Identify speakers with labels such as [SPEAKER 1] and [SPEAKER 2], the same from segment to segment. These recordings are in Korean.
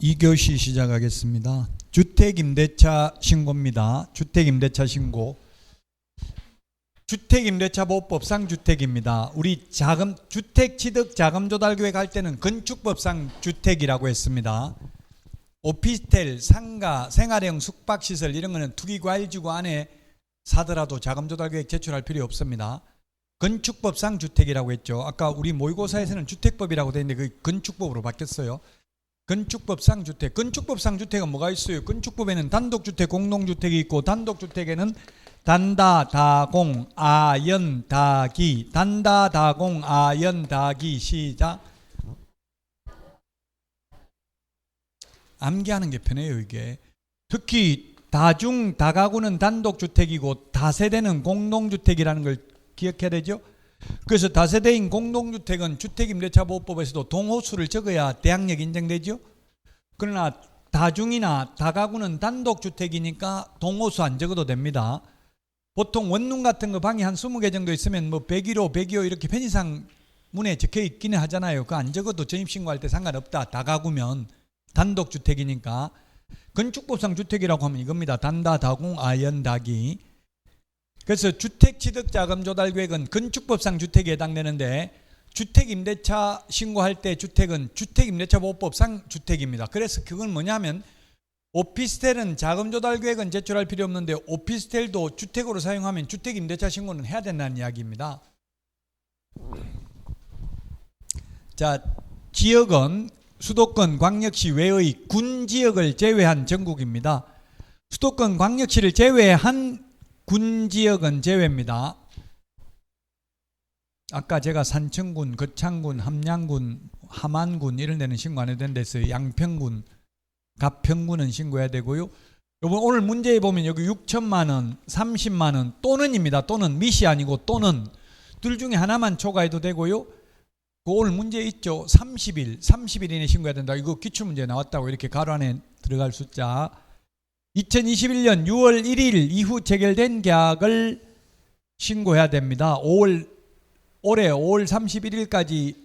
[SPEAKER 1] 2교시 시작하겠습니다. 주택임대차 신고입니다. 주택임대차 신고. 주택임대차보호법상 주택입니다. 우리 주택취득자금조달계획 할 때는 건축법상 주택이라고 했습니다. 오피스텔, 상가, 생활형 숙박시설 이런 거는 투기과일지구 안에 사더라도 자금조달계획 제출할 필요 없습니다. 건축법상 주택이라고 했죠. 아까 우리 모의고사에서는 주택법이라고 되어 있는데 그 건축법으로 바뀌었어요. 건축법상 주택. 건축법상 주택은 뭐가 있어요? 건축법에는 단독주택, 공동주택이 있고 단독주택에는 단다, 다공, 아연, 다기. 단다, 다공, 아연, 다기. 시작. 암기하는 게 편해요, 이게. 특히 다중, 다가구는 단독주택이고 다세대는 공동주택이라는 걸 기억해야 되죠. 그래서 다세대인 공동주택은 주택임대차보호법에서도 동호수를 적어야 대항력 인정되죠. 그러나 다중이나 다가구는 단독주택이니까 동호수 안 적어도 됩니다. 보통 원룸 같은 거 방이 한 20개 정도 있으면 뭐 101호, 102호 이렇게 편의상 문에 적혀 있기는 하잖아요. 그거 안 적어도 전입신고할 때 상관없다. 다가구면 단독주택이니까. 건축법상 주택이라고 하면 이겁니다. 단다, 다공, 아연, 다기. 그래서 주택취득자금조달계획은 건축법상 주택에 해당되는데 주택임대차 신고할 때 주택은 주택임대차보호법상 주택입니다. 그래서 그건 뭐냐면 오피스텔은 자금조달계획은 제출할 필요 없는데 오피스텔도 주택으로 사용하면 주택임대차 신고는 해야 된다는 이야기입니다. 자, 지역은 수도권, 광역시 외의 군지역을 제외한 전국입니다. 수도권, 광역시를 제외한 군지역은 제외입니다. 아까 제가 산청군, 거창군, 함양군, 함안군 이런 데는 신고 안 해도 된다 했어요. 양평군, 가평군은 신고해야 되고요. 여러분 오늘 문제에 보면 여기 6천만 원, 30만 원 또는입니다. 또는 미시 아니고 또는 둘 중에 하나만 초과해도 되고요. 오늘 문제 있죠. 30일 이내 신고해야 된다. 이거 기출문제 나왔다고 이렇게 가로 안에 들어갈 숫자. 2021년 6월 1일 이후 체결된 계약을 신고해야 됩니다. 올해 5월 31일까지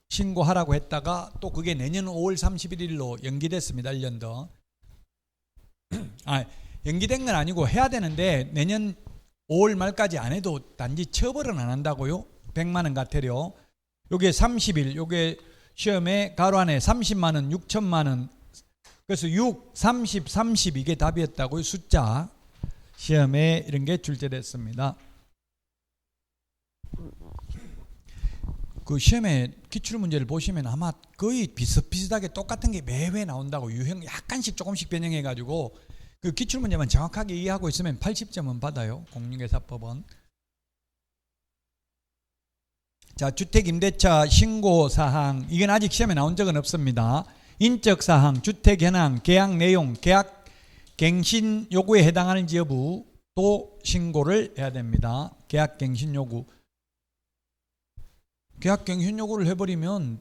[SPEAKER 1] 신고하라고 했다가 또 그게 내년 5월 31일로 연기됐습니다. 1년 더. 연기된 건 아니고 해야 되는데 내년 5월 말까지 안 해도 단지 처벌은 안 한다고요. 100만 원 과태료. 요게 30일, 요게 시험에 가로 안에 30만 원, 6천만 원. 그래서 6, 30, 30 이게 답이었다고요. 숫자. 시험에 이런 게 출제됐습니다. 그 시험에 기출문제를 보시면 아마 거의 비슷비슷하게 똑같은 게 매회 나온다고 유형 약간씩 조금씩 변형해가지고 그 기출문제만 정확하게 이해하고 있으면 80점은 받아요. 공인중개사법은. 자, 주택임대차 신고사항 이건 아직 시험에 나온 적은 없습니다. 인적사항, 주택현황, 계약 내용, 계약 갱신 요구에 해당하는지 여부 또 신고를 해야 됩니다. 계약 갱신 요구. 계약 갱신 요구를 해버리면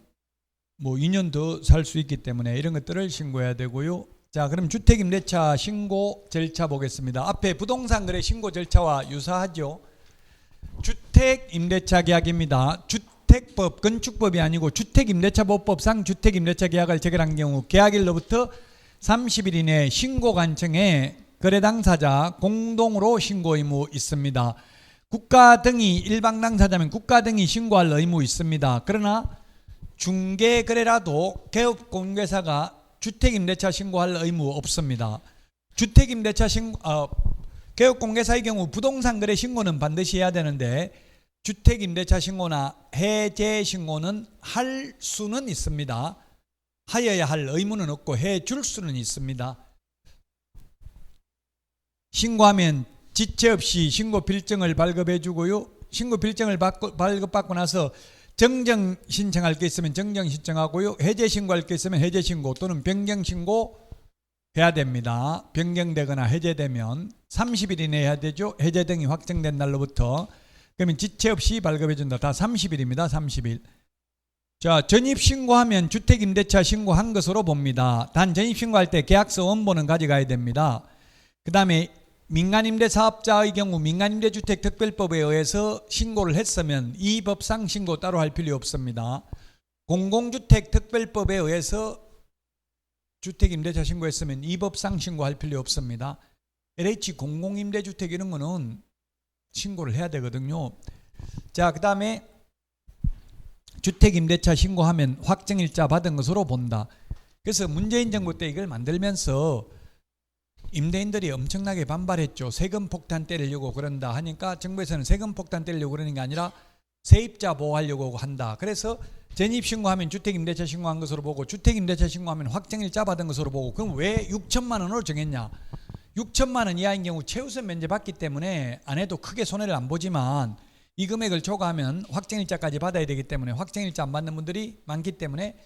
[SPEAKER 1] 뭐 2년 더 살 수 있기 때문에 이런 것들을 신고해야 되고요. 자, 그럼 주택임대차 신고 절차 보겠습니다. 앞에 부동산 거래 신고 절차와 유사하죠. 주택임대차 계약입니다. 주택법, 건축법이 아니고 주택임대차보호법상 주택임대차 계약을 체결한 경우 계약일로부터 30일 이내 신고관청에 거래 당사자 공동으로 신고 의무 있습니다. 국가 등이 일방 당사자면 국가 등이 신고할 의무 있습니다. 그러나 중개거래라도 개업공개사가 주택임대차 신고할 의무 없습니다. 주택임대차 개업공개사의 경우 부동산 거래 신고는 반드시 해야 되는데 주택임대차 신고나 해제 신고는 할 수는 있습니다. 하여야 할 의무는 없고 해줄 수는 있습니다. 신고하면 지체 없이 신고 필증을 발급해 주고요. 신고 필증을 발급받고 나서 정정 신청할 게 있으면 정정 신청하고요. 해제 신고할 게 있으면 해제 신고 또는 변경 신고 해야 됩니다. 변경되거나 해제되면 30일 이내에 해야 되죠. 해제 등이 확정된 날로부터. 그러면 지체 없이 발급해 준다. 다 30일입니다. 30일. 자, 전입신고하면 주택임대차 신고한 것으로 봅니다. 단 전입신고할 때 계약서 원본은 가져가야 됩니다. 그 다음에 민간임대사업자의 경우 민간임대주택특별법에 의해서 신고를 했으면 이 법상 신고 따로 할 필요 없습니다. 공공주택특별법에 의해서 주택임대차 신고했으면 이 법상 신고할 필요 없습니다. LH 공공임대주택 이런 거는 신고를 해야 되거든요. 자, 그 다음에 주택임대차 신고하면 확정일자 받은 것으로 본다. 그래서 문재인 정부 때 이걸 만들면서 임대인들이 엄청나게 반발했죠. 세금 폭탄 때리려고 그런다 하니까 정부에서는 세금 폭탄 때리려고 그러는 게 아니라 세입자 보호하려고 한다. 그래서 전입신고하면 주택임대차 신고한 것으로 보고 주택임대차 신고하면 확정일자 받은 것으로 보고, 그럼 왜 6천만 원으로 정했냐? 6천만 원 이하인 경우 최우선 면제 받기 때문에 안 해도 크게 손해를 안 보지만 이 금액을 초과하면 확정일자까지 받아야 되기 때문에 확정일자 안 받는 분들이 많기 때문에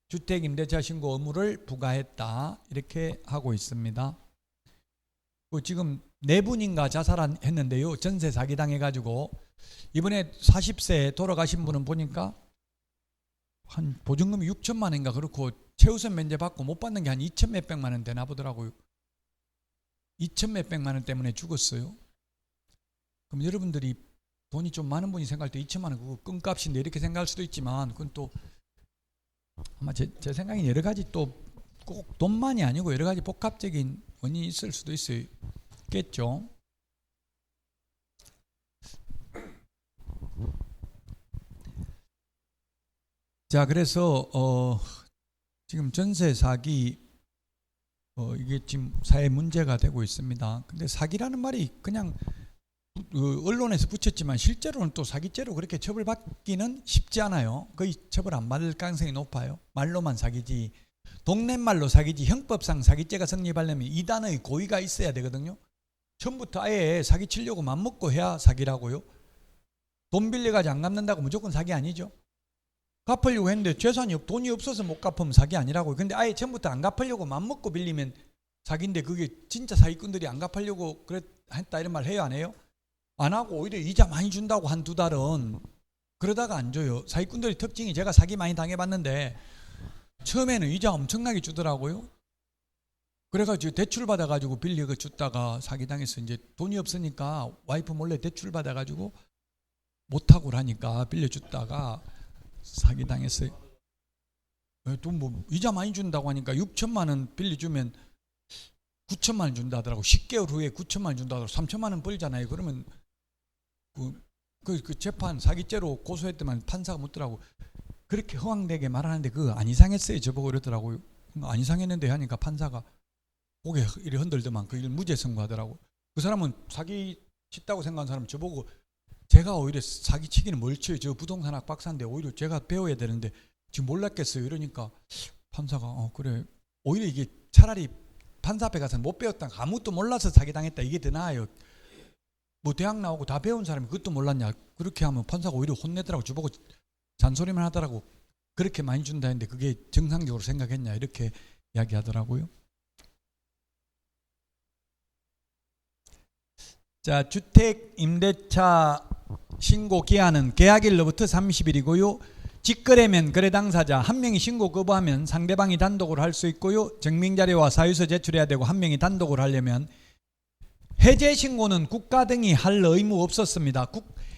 [SPEAKER 1] 주택임대차 신고 의무를 부과했다. 이렇게 하고 있습니다. 지금 4분인가 자살했는데요. 전세 사기당해가지고 이번에 40세 돌아가신 분은 보니까 한 보증금이 6천만 원인가 그렇고 최우선 면제 받고 못 받는 게 한 2천 몇백만 원 되나 보더라고요. 2천 몇백만 원 때문에 죽었어요. 그럼 여러분들이 돈이 좀 많은 분이 생각할 때 2천만 원 그거 끈값인데 이렇게 생각할 수도 있지만 그건 또 아마 제 생각엔 여러 가지 또 꼭 돈만이 아니고 여러 가지 복합적인 원인이 있을 수도 있겠죠. 자, 그래서 지금 전세 사기 이게 지금 사회 문제가 되고 있습니다. 근데 사기라는 말이 그냥 언론에서 붙였지만 실제로는 또 사기죄로 그렇게 처벌받기는 쉽지 않아요. 거의 처벌 안 받을 가능성이 높아요. 말로만 사기지, 동네말로 사기지, 형법상 사기죄가 성립하려면 2단의 고의가 있어야 되거든요. 처음부터 아예 사기치려고 맘먹고 해야 사기라고요. 돈 빌려가지고 안 갚는다고 무조건 사기 아니죠. 갚으려고 했는데 돈이 없어서 못 갚으면 사기 아니라고요. 근데 아예 처음부터 안 갚으려고 맘먹고 빌리면 사기인데 그게 진짜 사기꾼들이 안 갚으려고 했다 이런 말 해요, 안 해요? 안 하고 오히려 이자 많이 준다고 한 2달은 그러다가 안 줘요. 사기꾼들의 특징이, 제가 사기 많이 당해봤는데 처음에는 이자 엄청나게 주더라고요. 그래가지고 대출 받아가지고 빌려 줬다가 사기당해서 이제 돈이 없으니까 와이프 몰래 대출 받아가지고 못하고 하니까 빌려줬다가 사기당했어요. 또 뭐 이자 많이 준다고 하니까 6천만 원 빌려주면 9천만 원 준다 하더라고. 10개월 후에 9천만 원 준다 하더라고. 3천만 원 벌잖아요. 그러면 그 재판 사기죄로 고소했더만 판사가 묻더라고. 그렇게 허황되게 말하는데 그거 안 이상했어요. 저보고 그러더라고요. 안 이상했는데 하니까 판사가 고개 이리 흔들더만 그 일 무죄 선고하더라고. 그 사람은 사기 쳤다고 생각한 사람은 저보고 제가 오히려 사기 치기는 뭘 쳐요. 저 부동산학 박사인데 오히려 제가 배워야 되는데 지금 몰랐겠어요. 이러니까 판사가 그래. 오히려 이게 차라리 판사 앞에 가서 못 배웠다, 아무것도 몰라서 사기당했다, 이게 더 나아요. 뭐 대학 나오고 다 배운 사람이 그것도 몰랐냐. 그렇게 하면 판사가 오히려 혼내더라고. 저보고 잔소리만 하더라고. 그렇게 많이 준다 했는데 그게 정상적으로 생각했냐 이렇게 이야기하더라고요. 자, 주택 임대차 신고 기한은 계약일로부터 30일이고요. 직거래면 거래 당사자 한 명이 신고 거부하면 상대방이 단독으로 할 수 있고요. 증명자료와 사유서 제출해야 되고 한 명이 단독으로 하려면 해제 신고는 국가 등이 할 의무 없었습니다.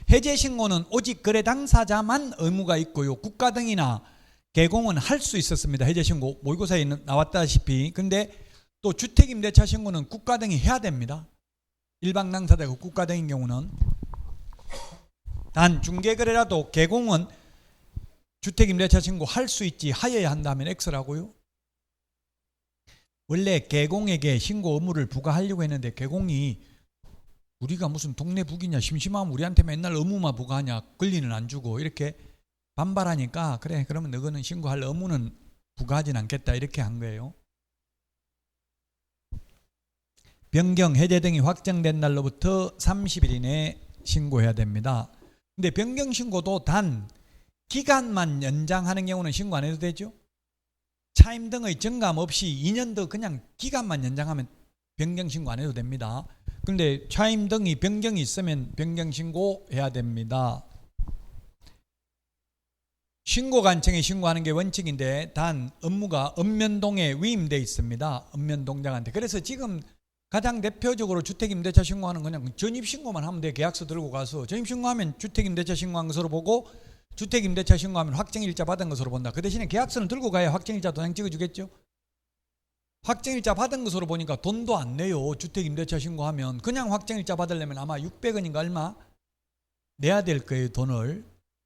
[SPEAKER 1] 해제 신고는 오직 거래 당사자만 의무가 있고요. 국가 등이나 개공은 할 수 있었습니다. 해제 신고 모의고사에 나왔다시피. 근데 또 주택 임대차 신고는 국가 등이 해야 됩니다. 일반 당사자고 국가 등인 경우는. 단 중개거래라도 개공은 주택임대차 신고 할 수 있지 하여야 한다면 X라고요. 원래 개공에게 신고 의무를 부과하려고 했는데 개공이 우리가 무슨 동네 북이냐, 심심하면 우리한테 맨날 의무만 부과하냐, 권리는 안 주고 이렇게 반발하니까 그래 그러면 너희는 신고할 의무는 부과하진 않겠다 이렇게 한 거예요. 변경, 해제 등이 확정된 날로부터 30일 이내에 신고해야 됩니다. 근데 변경 신고도 단 기간만 연장하는 경우는 신고 안 해도 되죠. 차임 등의 정감 없이 2년 더 그냥 기간만 연장하면 변경 신고 안 해도 됩니다. 그런데 차임 등이 변경이 있으면 변경 신고해야 됩니다. 신고관청에 신고하는 게 원칙인데 단 업무가 읍면동에 위임되어 있습니다. 읍면동장한테. 그래서 지금 가장 대표적으로 주택임대차 신고하는 그냥 전입신고만 하면 돼. 계약서 들고 가서 전입신고하면 주택임대차 신고한 것으로 보고 주택임대차 신고하면 확정일자 받은 것으로 본다. 그 대신에 계약서는 들고 가야 확정일자 도장 찍어주겠죠. 확정일자 받은 것으로 보니까 돈도 안 내요. 주택임대차 신고하면. 그냥 확정일자 받으려면 아마 600원인가 얼마 내야 될 거예요, 돈을.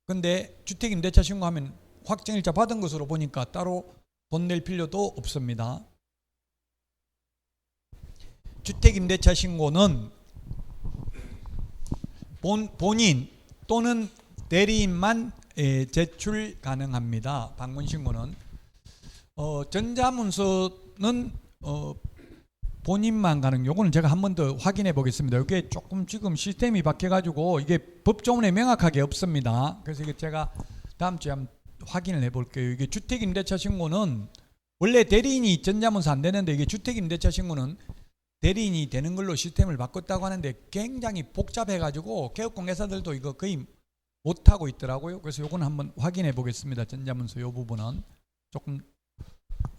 [SPEAKER 1] 근데 주택임대차 신고하면 확정일자 받은 것으로 보니까 따로 돈 낼 필요도 없습니다. 주택임대차 신고는 본인 또는 대리인만 제출 가능합니다. 방문신고는. 전자문서는 본인만 가능. 요거는 제가 한 번 더 확인해 보겠습니다. 이게 조금 지금 시스템이 바뀌어가지고 이게 법조문에 명확하게 없습니다. 그래서 이게 제가 다음 주에 한번 확인을 해 볼게요. 이게 주택임대차 신고는 원래 대리인이 전자문서 안 되는데 이게 주택임대차 신고는 대리인이 되는 걸로 시스템을 바꿨다고 하는데 굉장히 복잡해가지고 개업공개사들도 이거 거의 못하고 있더라고요. 그래서 요거는 한번 확인해 보겠습니다. 전자문서 요 부분은 조금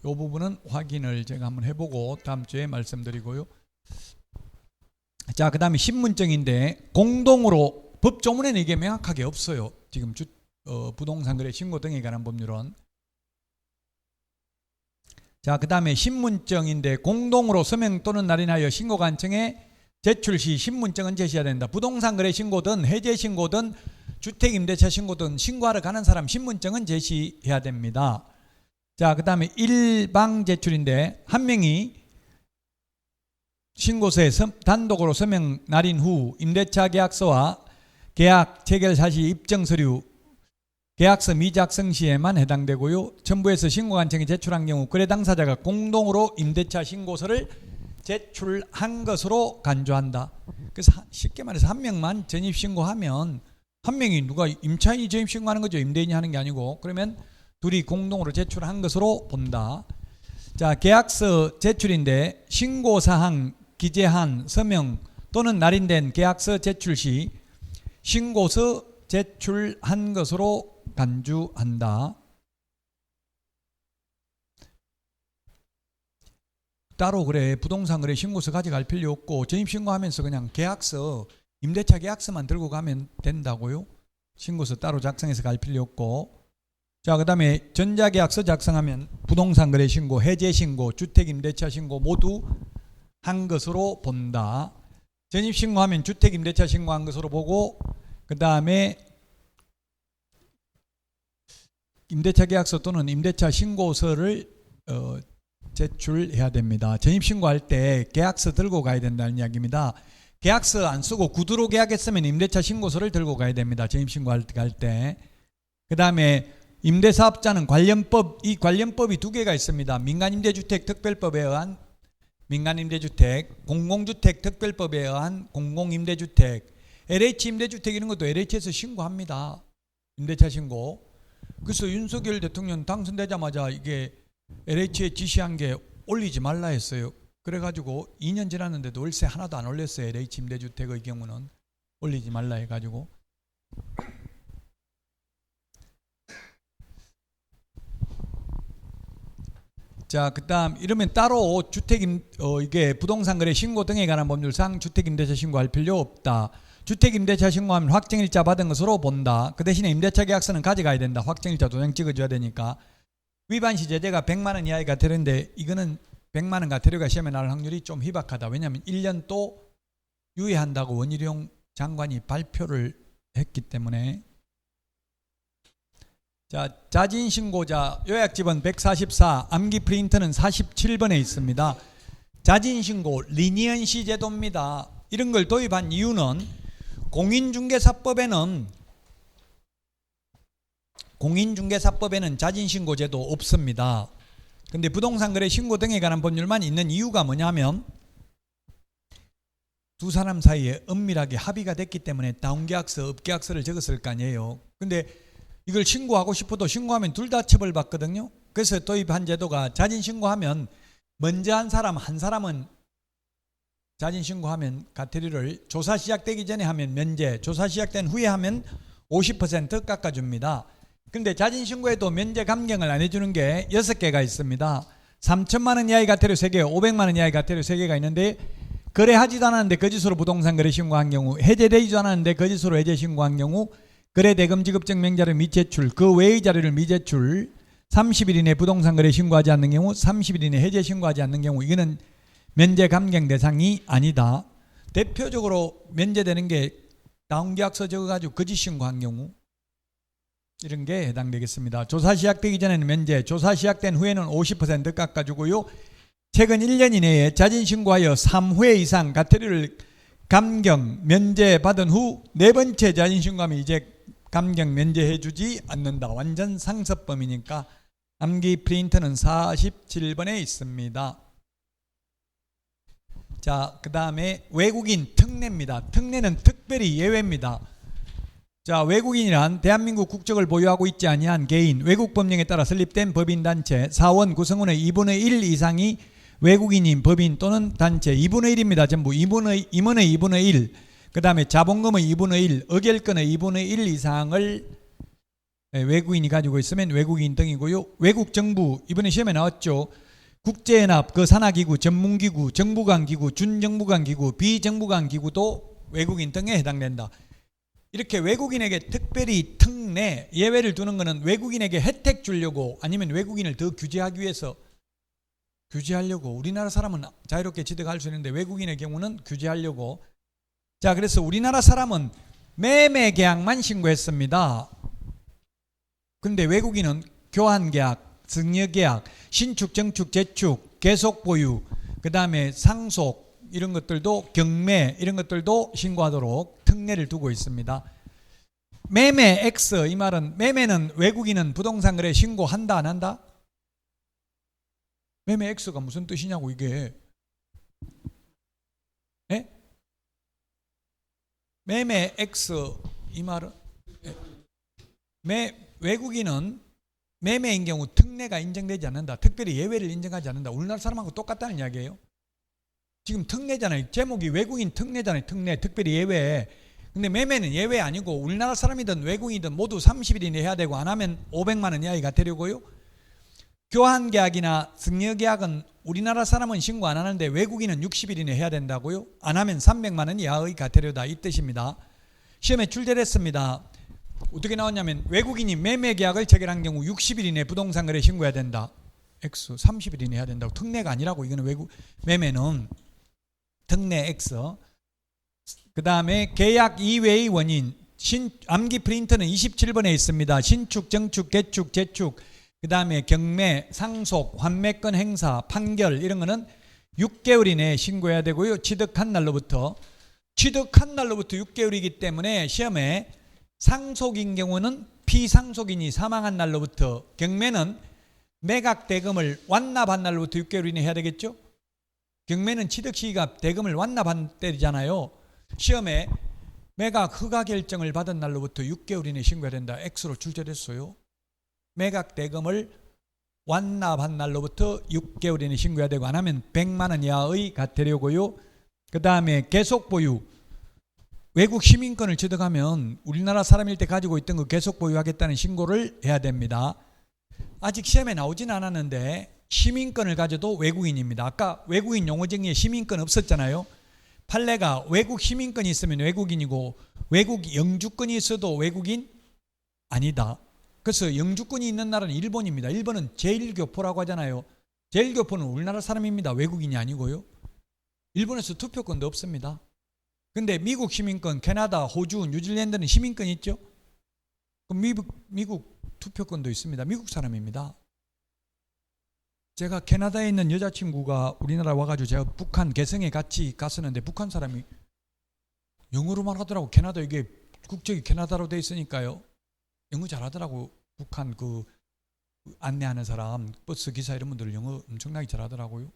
[SPEAKER 1] 요 부분은 확인을 제가 한번 해보고 다음 주에 말씀드리고요. 자, 그 다음에 신문증인데 공동으로 법조문에는 이게 명확하게 없어요. 지금 부동산 거래 신고 등에 관한 법률은. 자, 그 다음에 신문증인데 공동으로 서명 또는 날인하여 신고관청에 제출 시 신문증은 제시해야 된다. 부동산 거래 신고든 해제 신고든 주택임대차 신고든 신고하러 가는 사람 신문증은 제시해야 됩니다. 자, 그 다음에 일방 제출인데 한 명이 신고서에 단독으로 서명 날인 후 임대차 계약서와 계약 체결 사실 입증 서류 계약서 미작성 시에만 해당되고요. 첨부해서 신고관청에 제출한 경우 거래 당사자가 공동으로 임대차 신고서를 제출한 것으로 간주한다. 그래서 쉽게 말해서 한 명만 전입신고하면 한 명이 누가 임차인이 전입신고하는 거죠. 임대인이 하는 게 아니고. 그러면 둘이 공동으로 제출한 것으로 본다. 자, 계약서 제출인데 신고사항, 기재한, 서명 또는 날인된 계약서 제출 시 신고서 제출한 것으로 간주한다. 따로 그래 부동산 거래 신고서 가져갈 필요 없고 전입신고하면서 그냥 계약서, 임대차 계약서만 들고 가면 된다고요. 신고서 따로 작성해서 갈 필요 없고. 자, 그 다음에 전자계약서 작성하면 부동산 거래 신고, 해제 신고, 주택임대차 신고 모두 한 것으로 본다. 전입신고하면 주택임대차 신고한 것으로 보고, 그 다음에 임대차 계약서 또는 임대차 신고서를 제출해야 됩니다. 전입신고할 때 계약서 들고 가야 된다는 이야기입니다. 계약서 안 쓰고 구두로 계약했으면 임대차 신고서를 들고 가야 됩니다. 전입신고할 때. 그 다음에 임대사업자는 관련법, 이 관련법이 두 개가 있습니다. 민간임대주택 특별법에 의한 민간임대주택, 공공주택 특별법에 의한 공공임대주택, LH 임대주택 이런 것도 LH에서 신고합니다. 임대차 신고. 그래서 윤석열 대통령 당선되자마자 이게 LH에 지시한 게 올리지 말라 했어요. 그래가지고 2년 지났는데도 월세 하나도 안 올렸어요. LH 임대주택의 경우는 올리지 말라 해가지고. 자, 그다음 이러면 따로 이게 부동산 거래 신고 등에 관한 법률상 주택임대차 신고할 필요 없다. 주택임대차 신고하면 확정일자 받은 것으로 본다. 그 대신에 임대차 계약서는 가져가야 된다. 확정일자 도장 찍어줘야 되니까. 위반 시 제재가 100만 원 이하의 과태료인데 이거는 100만 원 과태료가 시험에 나올 확률이 좀 희박하다. 왜냐하면 1년 또 유예한다고 원희룡 장관이 발표를 했기 때문에. 자, 자진신고자 요약집은 144, 암기 프린트는 47번에 있습니다. 자진신고 리니언시 제도입니다. 이런 걸 도입한 이유는 공인중개사법에는 자진신고 제도 없습니다. 근데 부동산 거래 신고 등에 관한 법률만 있는 이유가 뭐냐면 두 사람 사이에 은밀하게 합의가 됐기 때문에 다운계약서, 업계약서를 적었을 거 아니에요. 근데 이걸 신고하고 싶어도 신고하면 둘 다 처벌받거든요. 그래서 도입한 제도가 자진신고하면 먼저 한 사람은 자진신고하면 과태료를 조사 시작되기 전에 하면 면제, 조사 시작된 후에 하면 50% 깎아줍니다. 근데 자진신고에도 면제 감경을 안 해주는 게 6개가 있습니다. 3천만 원 이하의 과태료 3개, 500만 원 이하의 과태료 3개가 있는데 거래하지도 않았는데 거짓으로 부동산 거래 신고한 경우, 해제되지도 않았는데 거짓으로 해제 신고한 경우, 거래 대금 지급증 명자료 미제출, 그 외의 자료를 미제출, 30일 이내 부동산 거래 신고하지 않는 경우, 30일 이내 해제 신고하지 않는 경우, 이거는 면제 감경 대상이 아니다. 대표적으로 면제되는 게 다운계약서 적어가지고 거짓 신고한 경우, 이런 게 해당되겠습니다. 조사 시작되기 전에는 면제, 조사 시작된 후에는 50% 깎아주고요. 최근 1년 이내에 자진 신고하여 3회 이상 과태료를 감경, 면제받은 후 네 번째 자진 신고하면 이제 감경 면제해주지 않는다. 완전 상습범이니까 암기 프린트는 47번에 있습니다. 자, 그 다음에 외국인 특례입니다. 특례는 특별히 예외입니다. 자, 외국인이란 대한민국 국적을 보유하고 있지 아니한 개인, 외국 법령에 따라 설립된 법인단체, 사원 구성원의 2분의 1 이상이 외국인인 법인 또는 단체, 2분의 1입니다. 전부 임원의 2분의 1, 그 다음에 자본금의 2분의 1, 의결권의 2분의 1 이상을 외국인이 가지고 있으면 외국인 등이고요. 외국 정부, 이번에 시험에 나왔죠. 국제연합, 그 산하기구, 전문기구, 정부간 기구, 준정부간 기구, 비정부간 기구도 외국인 등에 해당된다. 이렇게 외국인에게 특별히 특례, 예외를 두는 것은 외국인에게 혜택 주려고, 아니면 외국인을 더 규제하기 위해서 규제하려고. 우리나라 사람은 자유롭게 취득할 수 있는데 외국인의 경우는 규제하려고. 자, 그래서 우리나라 사람은 매매 계약만 신고했습니다. 근데 외국인은 교환 계약, 증여 계약, 신축, 정축, 재축, 계속 보유, 그 다음에 상속, 이런 것들도, 경매, 이런 것들도 신고하도록 특례를 두고 있습니다. 매매 X, 이 말은 매매는 외국인은 부동산 거래 신고한다 안 한다? 매매 X가 무슨 뜻이냐고 이게. 예? 매매 X, 이 말은 외국인은 매매인 경우 특례가 인정되지 않는다. 특별히 예외를 인정하지 않는다. 우리나라 사람하고 똑같다는 이야기예요. 지금 특례잖아요. 제목이 외국인 특례잖아요. 특례, 특별히 예외. 근데 매매는 예외 아니고 우리나라 사람이든 외국인이든 모두 30일 이내 해야 되고, 안 하면 500만 원 이하의 과태료고요. 교환 계약이나 증여 계약은 우리나라 사람은 신고 안 하는데 외국인은 60일 이내 해야 된다고요. 안 하면 300만 원 이하의 과태료다, 이 뜻입니다. 시험에 출제를 했습니다. 어떻게 나왔냐면 외국인이 매매 계약을 체결한 경우 60일 이내 부동산 거래 신고해야 된다. X 30일 이내 해야 된다고. 특례가 아니라고. 이거는 외국 매매는 특례 X. 그 다음에 계약 이외의 원인, 암기 프린트는 27번에 있습니다. 신축, 정축, 개축, 재축, 그 다음에 경매, 상속, 환매권 행사, 판결, 이런 거는 6개월 이내에 신고해야 되고요. 취득한 날로부터 6개월이기 때문에 시험에 상속인 경우는 피상속인이 사망한 날로부터, 경매는 매각 대금을 완납한 날로부터 6개월 이내 해야 되겠죠. 경매는 취득 시기가 대금을 완납한 때잖아요. 시험에 매각 허가 결정을 받은 날로부터 6개월 이내 신고해야 된다. X로 출제됐어요. 매각 대금을 완납한 날로부터 6개월 이내 신고해야 되고, 안 하면 100만 원 이하의 과태료고요. 그 다음에 계속 보유, 외국 시민권을 취득하면 우리나라 사람일 때 가지고 있던 거 계속 보유하겠다는 신고를 해야 됩니다. 아직 시험에 나오진 않았는데 시민권을 가져도 외국인입니다. 아까 외국인 용어 정의에 시민권 없었잖아요. 판례가 외국 시민권이 있으면 외국인이고 외국 영주권이 있어도 외국인 아니다. 그래서 영주권이 있는 나라는 일본입니다. 일본은 제1교포라고 하잖아요. 제1교포는 우리나라 사람입니다. 외국인이 아니고요. 일본에서 투표권도 없습니다. 근데 미국 시민권, 캐나다, 호주, 뉴질랜드는 시민권이 있죠. 그럼 미국 투표권도 있습니다. 미국 사람입니다. 제가 캐나다에 있는 여자친구가 우리나라 와가지고 제가 북한 개성에 같이 갔었는데 북한 사람이 영어로만 하더라고. 캐나다, 이게 국적이 캐나다로 돼 있으니까요. 영어 잘하더라고. 북한 그 안내하는 사람, 버스 기사 이런 분들 영어 엄청나게 잘하더라고요.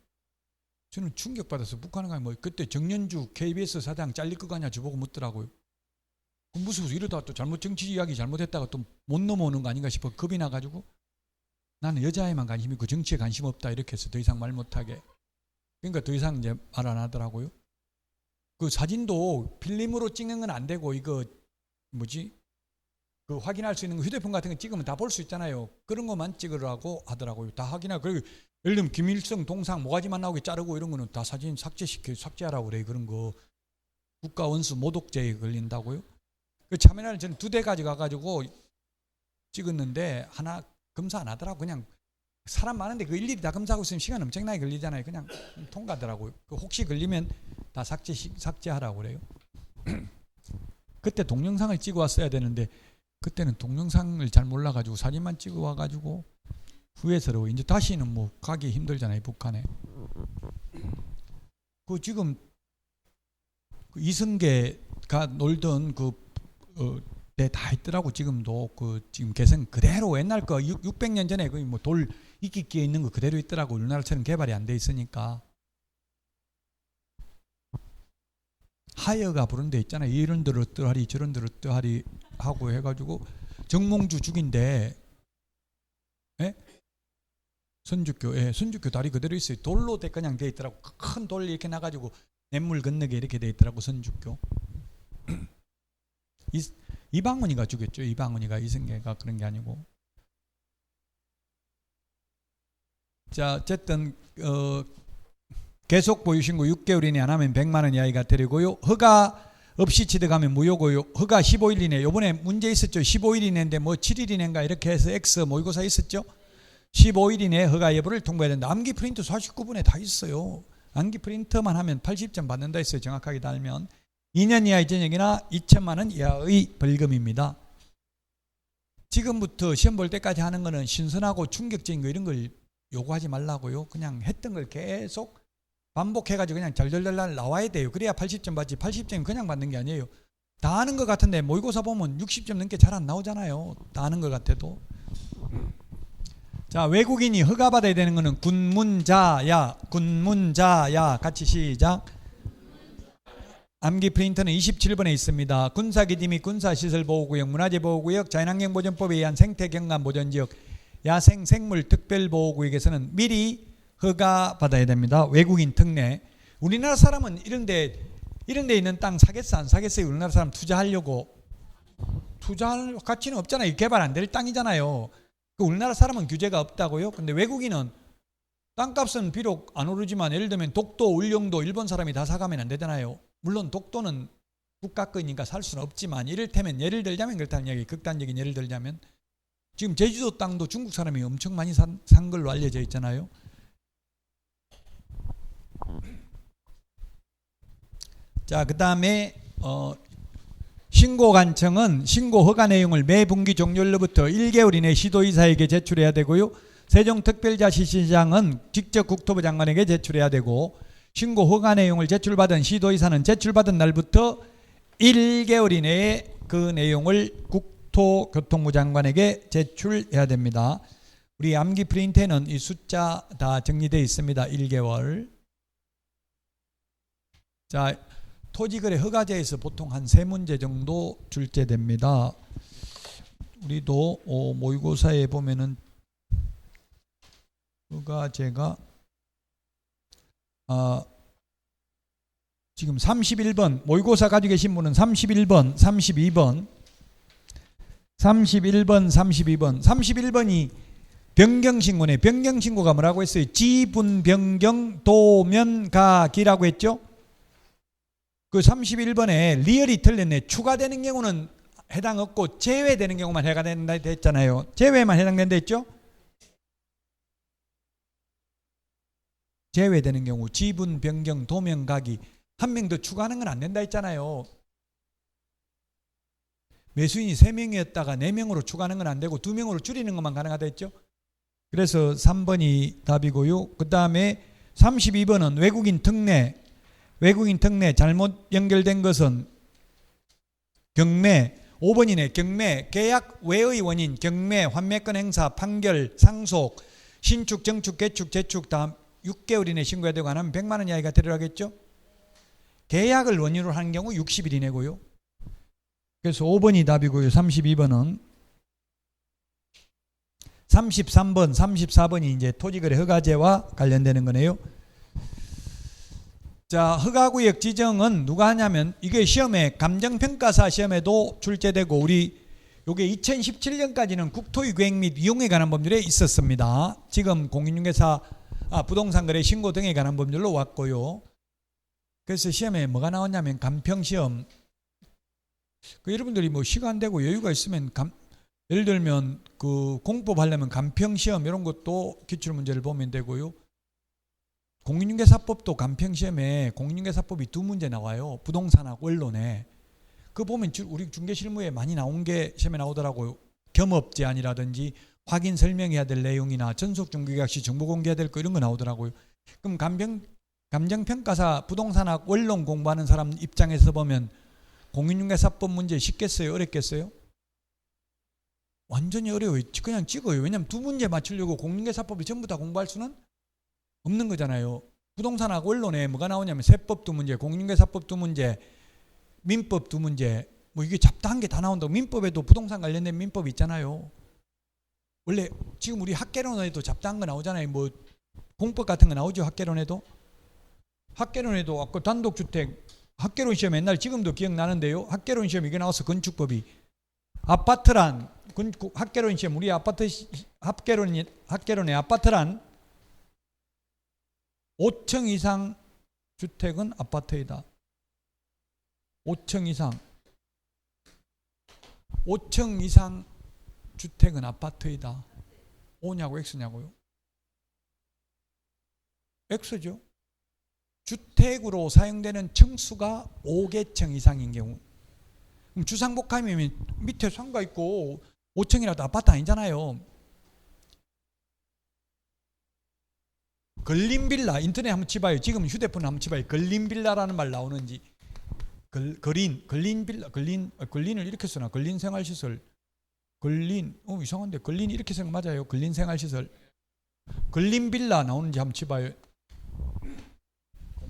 [SPEAKER 1] 저는 충격받아서 북한에 가면 뭐 그때 정년주 KBS 사장 잘릴 거 아니야 저보고 묻더라고요. 무서워서 이러다가 또 잘못 정치 이야기 잘못했다가 또 못 넘어오는 거 아닌가 싶어 겁이 나가지고 나는 여자에만 관심 있고 정치에 관심 없다 이렇게 해서 더 이상 말 못하게. 그러니까 더 이상 이제 말 안 하더라고요. 그 사진도 필름으로 찍는 건 안 되고 이거 뭐지? 그 확인할 수 있는 거 휴대폰 같은 거 찍으면 다 볼 수 있잖아요. 그런 것만 찍으라고 하더라고요. 다 확인하고. 그리고 예를 들면 김일성 동상 모가지만 나오게 자르고 이런 거는 다 사진 삭제하라고 그래. 그런 거 국가 원수 모독죄에 걸린다고요. 그 카메라를 저는 2대 가져가가지고 찍었는데 하나 검사 안 하더라고. 그냥 사람 많은데 그 일일이 다 검사하고 있으면 시간 엄청나게 걸리잖아요. 그냥 통과하더라고요. 혹시 걸리면 다 삭제하라고 그래요. 그때 동영상을 찍어 왔어야 되는데 그때는 동영상을 잘 몰라가지고 사진만 찍어 와가지고 후회스러워. 이제 다시는 뭐 가기 힘들잖아요, 북한에. 그 지금 그 이승계가 놀던 때 다 있더라고. 지금도 지금 개성 그대로 옛날 거 600년 전에 그 뭐 돌 이끼끼에 있는 거 그대로 있더라고. 우리나라처럼 개발이 안 돼 있으니까. 하여가 부른 데 있잖아요. 이런들 어떠하리 저런들 어떠하리 하고 해가지고 정몽주 죽인데, 예? 선주교 다리 그대로 있어요. 돌로 그냥 돼 있더라고. 큰 돌 이렇게 나가지고 냇물 건너게 이렇게 돼 있더라고. 선주교. 이방원이가 죽였죠. 이방원이가. 이승계가 그런 게 아니고. 자, 어쨌든 계속 보유신고 6개월 이내 안 하면 100만 원 이하가 되고요. 허가 없이 취득하면 무효고요. 허가 15일 이내. 요번에 문제 있었죠. 15일 이내인데 뭐 7일 이내인가 이렇게 해서 X 모의고사 있었죠. 15일 이내 허가 여부를 통보해야 된다. 암기 프린트 49분에 다 있어요. 암기 프린트만 하면 80점 받는다 했어요. 정확하게 달면. 2년 이하의 전역이나 2천만 원 이하의 벌금입니다. 지금부터 시험 볼 때까지 하는 거는 신선하고 충격적인 거 이런 걸 요구하지 말라고요. 그냥 했던 걸 계속 반복해가지고 그냥 잘잘잘 나와야 돼요. 그래야 80점 받지. 80점이 그냥 받는 게 아니에요. 다 아는 것 같은데 모의고사 보면 60점 넘게 잘 안 나오잖아요. 다 아는 것 같아도. 자, 외국인이 허가받아야 되는 거는 군문자야. 같이 시작. 암기 프린터는 27번에 있습니다. 군사기지 및 군사시설보호구역, 문화재보호구역, 자연환경보전법에 의한 생태경관보전지역, 야생 생물 특별보호구역에서는 미리 허가받아야 됩니다. 외국인 특례. 우리나라 사람은 이런 데 있는 땅 사겠어 안 사겠어요? 우리나라 사람 투자하려고. 투자할 가치는 없잖아요. 개발 안 될 땅이잖아요. 우리나라 사람은 규제가 없다고요? 근데 외국인은 땅값은 비록 안 오르지만 예를 들면 독도, 울릉도 일본 사람이 다 사가면 안 되잖아요. 물론 독도는 국가 거니까 살 수는 없지만 이를테면 예를 들자면 그렇다는 이야기. 극단적인 예를 들자면 지금 제주도 땅도 중국 사람이 엄청 많이 산 걸로 알려져 있잖아요. 자, 그 다음에 신고관청은 신고 허가 내용을 매 분기 종료일로부터 1개월 이내 시도의사에게 제출해야 되고요. 세종특별자치시장은 직접 국토부 장관에게 제출해야 되고, 신고 허가 내용을 제출받은 시도의사는 제출받은 날부터 1개월 이내에 그 내용을 국토교통부 장관에게 제출해야 됩니다. 우리 암기 프린트에는 이 숫자 다 정리되어 있습니다. 1개월. 자, 토지거래 허가제에서 보통 한 3문제 정도 출제됩니다. 우리도 모의고사에 보면은 허가제가 지금 31번 모의고사 가지고 계신 분은 31번, 32번, 32번이 변경신고네. 변경신고가 뭐라고 했어요? 지분 변경 도면가기라고 했죠? 그 31번에 리얼이 틀렸네. 추가되는 경우는 해당 없고 제외되는 경우만 해당된다 했잖아요. 제외만 해당된다 했죠? 제외되는 경우 지분 변경 도면가기 한 명 더 추가하는 건 안 된다 했잖아요. 매수인이 3명이었다가 4명으로 추가하는 건 안 되고 2명으로 줄이는 것만 가능하다 했죠. 그래서 3번이 답이고요. 그 다음에 32번은 외국인 특례 잘못 연결된 것은 경매. 5번이네. 경매 계약 외의 원인 경매 환매권 행사 판결 상속 신축 정축 개축 재축 다 6개월 이내 신고해야 되고 안 하면 100만 원 이하가 되더라겠죠. 계약을 원인으로 하는 경우 60일 이내고요. 그래서 5번이 답이고요. 32번은 33번, 34번이 이제 토지거래 허가제와 관련되는 거네요. 자, 허가구역 지정은 누가 하냐면 이게 시험에 감정평가사 시험에도 출제되고 우리 요게 2017년까지는 국토의 계획 및 이용에 관한 법률에 있었습니다. 지금 공인중개사 부동산 거래 신고 등에 관한 법률로 왔고요. 그래서 시험에 뭐가 나왔냐면 감평시험. 여러분들이 뭐 시간 되고 여유가 있으면 예를 들면 그 공법하려면 간평시험 이런 것도 기출문제를 보면 되고요. 공인중개사법도 간평시험에 공인중개사법이 2문제 나와요. 부동산하고 원론에. 그 보면 우리 중개실무에 많이 나온 게 시험에 나오더라고요. 겸업 제한이라든지 확인 설명해야 될 내용이나 전속 중개계약 시 정보 공개해야 될 거 이런 거 나오더라고요. 그럼 감정평가사 부동산학 원론 공부하는 사람 입장에서 보면 공인중개사법 문제 쉽겠어요? 어렵겠어요? 완전히 어려워요. 그냥 찍어요. 왜냐하면 2문제 맞추려고 공인중개사법을 전부 다 공부할 수는 없는 거잖아요. 부동산학 원론에 뭐가 나오냐면 세법 2문제, 공인중개사법 2문제, 민법 2문제, 뭐 이게 잡다한 게 다 나온다고. 민법에도 부동산 관련된 민법이 있잖아요. 원래 지금 우리 학개론에도 잡다한 거 나오잖아요. 뭐 공법 같은 거 나오죠. 학개론에도 아까 단독주택 학개론 시험 옛날 지금도 기억나는데요. 학개론 시험 이게 나와서 건축법이 아파트란 학개론 시험 우리 아파트 학개론의 아파트란 5층 이상 주택은 아파트이다. 5층 이상 주택은 아파트이다. O냐고 X냐고요? X죠. 주택으로 사용되는 층수가 5개층 이상인 경우. 그럼 주상복합이면 밑에 상가 있고 5층이라도 아파트 아니잖아요. 걸린빌라 인터넷 한번 쳐봐요. 지금 휴대폰 한번 쳐봐요. 걸린빌라라는 말 나오는지. 걸린을 이렇게 쓰나? 걸린생활시설. 이상한데 걸린 이렇게 생각 맞아요? 걸린생활시설. 걸린빌라 나오는지 한번 쳐봐요.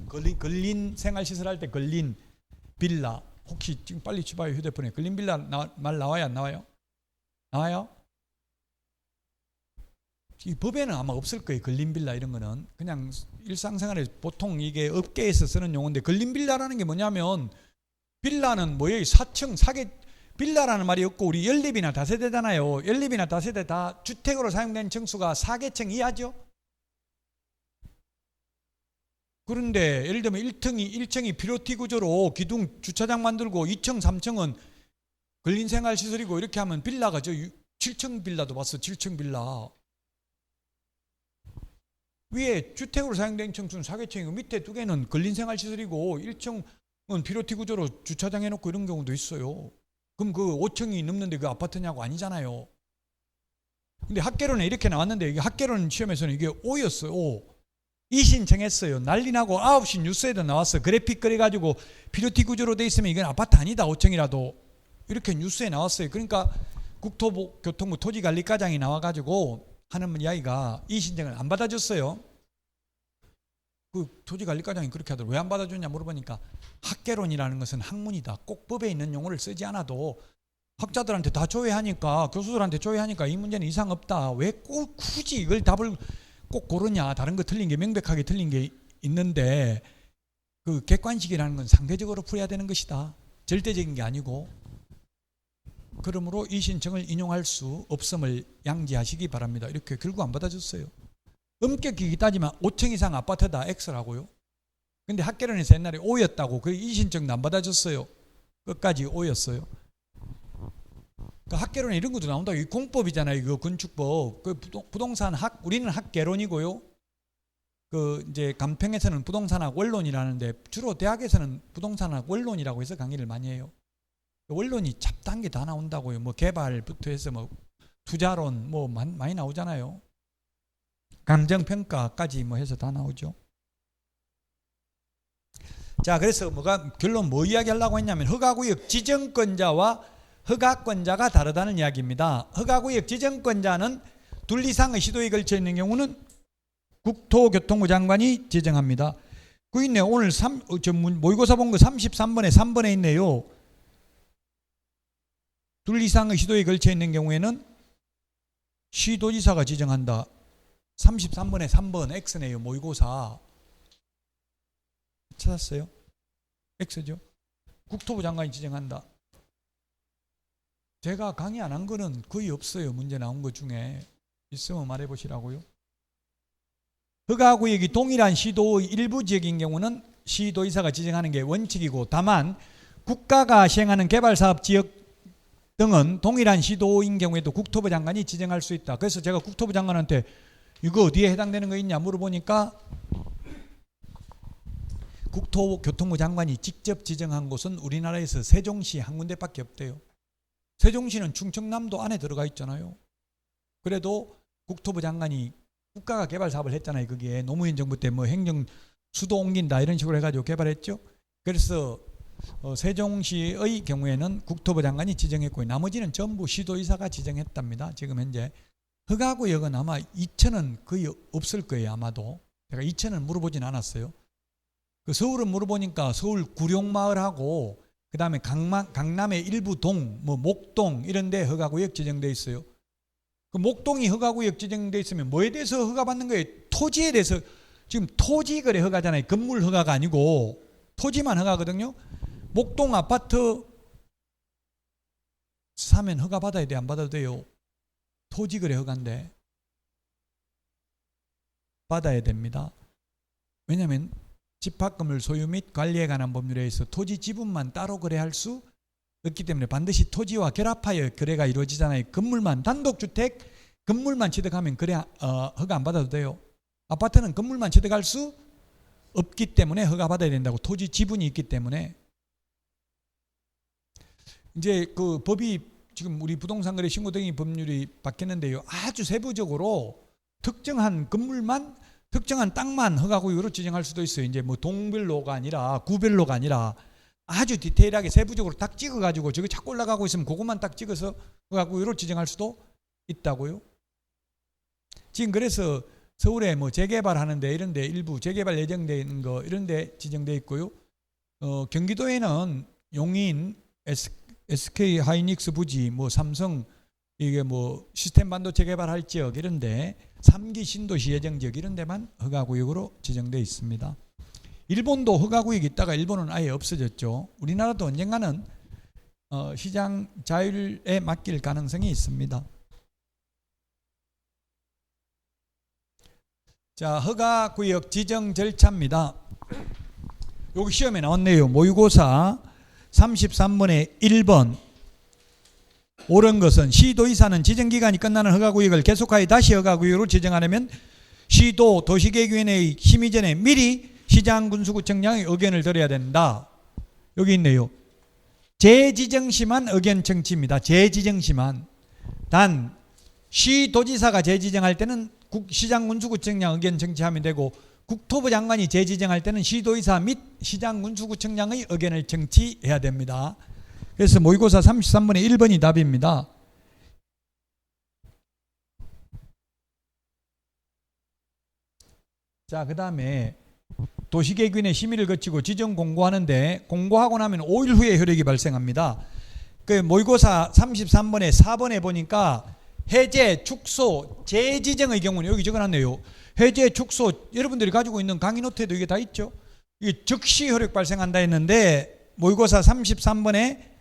[SPEAKER 1] 걸린생활시설 할 때 걸린빌라 혹시 지금 빨리 쳐봐요. 휴대폰에 걸린빌라 말 나와요? 안 나와요? 나와요? 이 법에는 아마 없을 거예요. 걸린빌라 이런 거는 그냥 일상생활에 보통 이게 업계에서 쓰는 용어인데, 걸린빌라라는 게 뭐냐면 빌라는 뭐예요? 4층 4개 빌라라는 말이 없고 우리 연립이나 다세대잖아요. 연립이나 다세대 다 주택으로 사용된 층수가 4개층 이하죠. 그런데 예를 들면 1층이 피로티 구조로 기둥 주차장 만들고 2층 3층은 근린생활시설이고 이렇게 하면 빌라가 7층 빌라도 봤어. 7층 빌라 위에 주택으로 사용된 층수는 4개층이고 밑에 2개는 근린생활시설이고 1층은 피로티 구조로 주차장 해놓고 이런 경우도 있어요. 그럼 그 5층이 넘는데 그 아파트냐고? 아니잖아요. 근데 학개론에 이렇게 나왔는데 이게 학개론 시험에서는 이게 O였어요. O. 이신청했어요. 난리 나고 9시 뉴스에도 나왔어. 그래픽 그려가지고 피로티 구조로 돼 있으면 이건 아파트 아니다. 5층이라도. 이렇게 뉴스에 나왔어요. 그러니까 국토교통부 토지관리과장이 나와가지고 하는 이야기가 이신청을 안 받아줬어요. 그 토지관리과장이 그렇게 하더라고요. 왜 안 받아줬냐 물어보니까 학개론이라는 것은 학문이다. 꼭 법에 있는 용어를 쓰지 않아도 학자들한테 다 조회하니까, 교수들한테 조회하니까 이 문제는 이상 없다. 왜 꼭 굳이 이걸 답을 꼭 고르냐. 다른 거 틀린 게 명백하게 틀린 게 있는데 그 객관식이라는 건 상대적으로 풀어야 되는 것이다. 절대적인 게 아니고. 그러므로 이 신청을 인용할 수 없음을 양지하시기 바랍니다. 이렇게 결국 안 받아줬어요. 엄격히 따지면 5층 이상 아파트다 X라고요. 근데 학개론에서 옛날에 O였다고. 그 이 신청도 안 받아줬어요. 끝까지 O였어요. 그 학개론에 이런 것도 나온다. 이 공법이잖아요. 이거 건축법. 그 부동산 우리는 학개론이고요. 그 이제 간평에서는 부동산학 원론이라는데 주로 대학에서는 부동산학 원론이라고 해서 강의를 많이 해요. 원론이 잡다한 게 다 나온다고요. 뭐 개발부터 해서 뭐 투자론 뭐 많이 나오잖아요. 감정평가까지 뭐 해서 다 나오죠. 자, 그래서 결론 뭐 이야기하려고 했냐면 허가구역 지정권자와 허가권자가 다르다는 이야기입니다. 허가구역 지정권자는 둘 이상의 시도에 걸쳐 있는 경우는 국토교통부 장관이 지정합니다. 그 있네요. 오늘 모의고사 본 거 33번에 3번에 있네요. 둘 이상의 시도에 걸쳐 있는 경우에는 시도지사가 지정한다. 33번에 3번 X네요. 모의고사 찾았어요? X죠. 국토부 장관이 지정한다. 제가 강의 안 한 거는 거의 없어요. 문제 나온 것 중에. 있으면 말해보시라고요. 허가구역이 동일한 시도의 일부 지역인 경우는 시도의사가 지정하는 게 원칙이고, 다만 국가가 시행하는 개발사업 지역 등은 동일한 시도인 경우에도 국토부 장관이 지정할 수 있다. 그래서 제가 국토부 장관한테 이거 어디에 해당되는 거 있냐 물어보니까 국토교통부 장관이 직접 지정한 곳은 우리나라에서 세종시 한 군데밖에 없대요. 세종시는 충청남도 안에 들어가 있잖아요. 그래도 국토부 장관이 국가가 개발 사업을 했잖아요. 거기에 노무현 정부 때 뭐 행정 수도 옮긴다 이런 식으로 해가지고 개발했죠. 그래서 세종시의 경우에는 국토부 장관이 지정했고 나머지는 전부 시도의사가 지정했답니다. 지금 현재 허가구역은 아마 이천은 거의 없을 거예요. 아마도 제가 이천은 물어보진 않았어요. 그 서울은 물어보니까 서울 구룡마을하고 그 다음에 강남의 일부 동, 뭐 목동 이런 데 허가구역 지정돼 있어요. 그 목동이 허가구역 지정돼 있으면 뭐에 대해서 허가받는 거예요? 토지에 대해서. 지금 토지거래 허가잖아요. 건물 허가가 아니고 토지만 허가거든요. 목동 아파트 사면 허가 받아야 돼? 안 받아도 돼요? 토지거래 허가인데 받아야 됩니다. 왜냐하면 집합건물 소유 및 관리에 관한 법률에 의해서 토지 지분만 따로 거래할 수 없기 때문에 반드시 토지와 결합하여 거래가 이루어지잖아요. 건물만 단독주택 건물만 취득하면 거래 허가 안 받아도 돼요. 아파트는 건물만 취득할 수 없기 때문에 허가 받아야 된다고. 토지 지분이 있기 때문에. 이제 그 법이 지금 우리 부동산 거래 신고 등의 법률이 바뀌었는데요. 아주 세부적으로 특정한 건물만 특정한 땅만 허가구역으로 지정할 수도 있어요. 이제 뭐 동별로가 아니라 구별로가 아니라 아주 디테일하게 세부적으로 딱 찍어가지고 저기 자꾸 올라가고 있으면 그것만 딱 찍어서 허가구역으로 지정할 수도 있다고요. 지금 그래서 서울에 뭐 재개발하는데 이런데 일부 재개발 예정돼 있는 거 이런데 지정돼 있고요. 경기도에는 용인, SK 하이닉스 부지, 뭐 삼성 이게 뭐 시스템 반도체 개발할 지역 이런데 3기 신도시 예정 지역 이런 데만 허가구역으로 지정돼 있습니다. 일본도 허가구역이 있다가 일본은 아예 없어졌죠. 우리나라도 언젠가는 시장 자율에 맡길 가능성이 있습니다. 자, 허가구역 지정 절차입니다. 여기 시험에 나왔네요. 모의고사 33번에 1번. 옳은 것은 시도의사는 지정기간이 끝나는 허가구역을 계속하여 다시 허가구역으로 지정하려면 시도 도시계획위원회의 심의 전에 미리 시장군수구청장의 의견을 들어야 된다. 여기 있네요. 재지정시만 의견 청취입니다. 재지정시만. 단 시도지사가 재지정할 때는 시장군수구청장 의견 청취하면 되고 국토부 장관이 재지정할 때는 시도의사 및 시장군수구청장의 의견을 청취해야 됩니다. 그래서 모의고사 33번에 1번이 답입니다. 자, 그 다음에 도시계획위원회 심의를 거치고 지정 공고하는데 공고하고 나면 5일 후에 효력이 발생합니다. 그 모의고사 33번에 4번에 보니까 해제, 축소, 재지정의 경우는 여기 적어놨네요. 해제, 축소 여러분들이 가지고 있는 강의 노트에도 이게 다 있죠. 이게 즉시 효력 발생한다 했는데 모의고사 33번에